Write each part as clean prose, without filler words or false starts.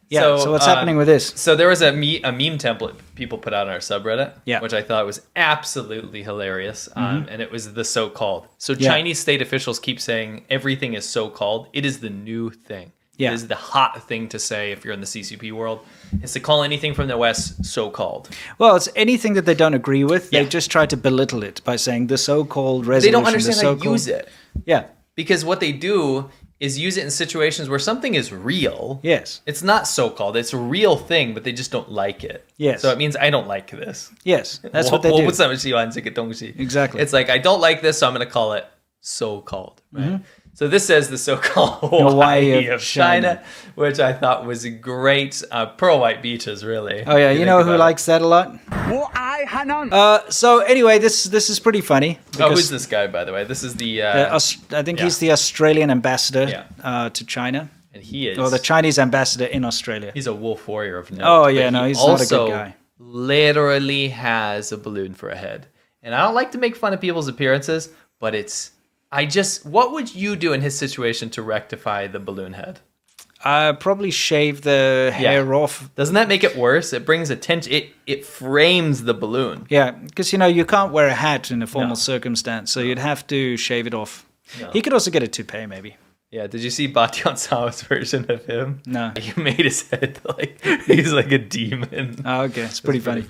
Yeah, so what's happening with this? So there was a meme template people put out on our subreddit, Yeah. which I thought was absolutely hilarious, and it was the so-called. So Chinese state officials keep saying everything is so-called. It is the new thing. Yeah. It is the hot thing to say if you're in the CCP world, is to call anything from the West so-called. Well, it's anything that they don't agree with. They just try to belittle it by saying the so-called resolution. They don't understand how to use it. Yeah. Because what they do is use it in situations where something is real. Yes. It's not so-called. It's a real thing, but they just don't like it. Yes. So it means I don't like this. Yes. That's what they do. 我不怎么喜欢这个东西. Exactly. It's like, I don't like this, so I'm going to call it so-called. Right? So this says the so-called Hawaii of China, which I thought was great. Pearl White Beaches, really. Oh, yeah. You know who likes that a lot? So anyway, this is pretty funny. Oh, who's this guy, by the way? This is the... I think he's the Australian ambassador to China. And he is... Or the Chinese ambassador in Australia. He's a Wolf Warrior of note. Oh, yeah, no, he's not a good guy. Literally has a balloon for a head. And I don't like to make fun of people's appearances, but it's... what would you do in his situation to rectify the balloon head? Probably shave the hair off. Doesn't that make it worse? It brings attention. It frames the balloon. Yeah, because, you can't wear a hat in a formal circumstance, so you'd have to shave it off. No. He could also get a toupee, maybe. Yeah, did you see Batian Sao's version of him? No. He made his head like, he's like a demon. Oh, okay. It's pretty funny.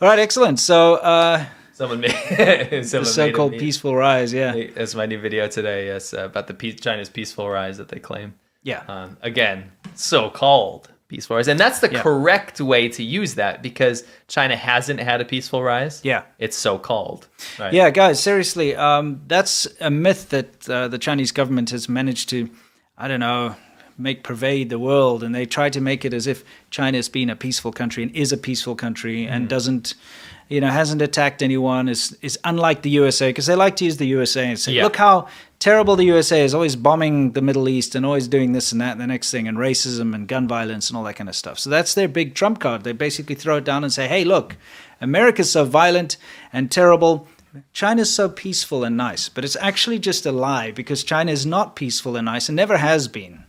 All right, excellent. So... Someone made the so-called peaceful rise, That's my new video today. Yes, about the China's peaceful rise that they claim. Yeah. Again, so-called peaceful rise, and that's the correct way to use that because China hasn't had a peaceful rise. Yeah, it's so-called. Right? Yeah, guys, seriously, that's a myth that the Chinese government has managed to, I don't know, make pervade the world, and they try to make it as if China's been a peaceful country and is a peaceful country and doesn't. Hasn't attacked anyone, is unlike the USA, because they like to use the USA and say, look how terrible the USA is, always bombing the Middle East and always doing this and that and the next thing, and racism and gun violence and all that kind of stuff. So that's their big trump card. They basically throw it down and say, hey, look, America's so violent and terrible. China's so peaceful and nice. But it's actually just a lie, because China is not peaceful and nice and never has been.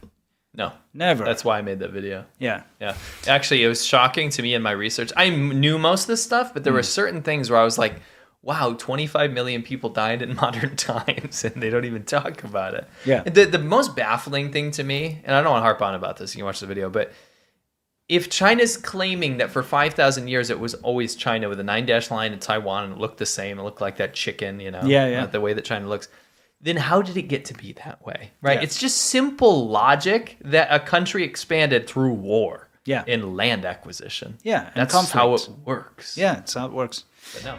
No. Never. That's why I made that video. Yeah. Yeah. Actually, it was shocking to me in my research. I knew most of this stuff, but there were certain things where I was like, wow, 25 million people died in modern times, and they don't even talk about it. Yeah. The most baffling thing to me, and I don't want to harp on about this, you can watch the video, but if China's claiming that for 5,000 years it was always China with a 9-dash line in Taiwan and it looked the same, it looked like that chicken, the way that China looks, then how did it get to be that way, right? Yeah. It's just simple logic that a country expanded through war and land acquisition. Yeah, that's how it works. Yeah, that's how it works. But no.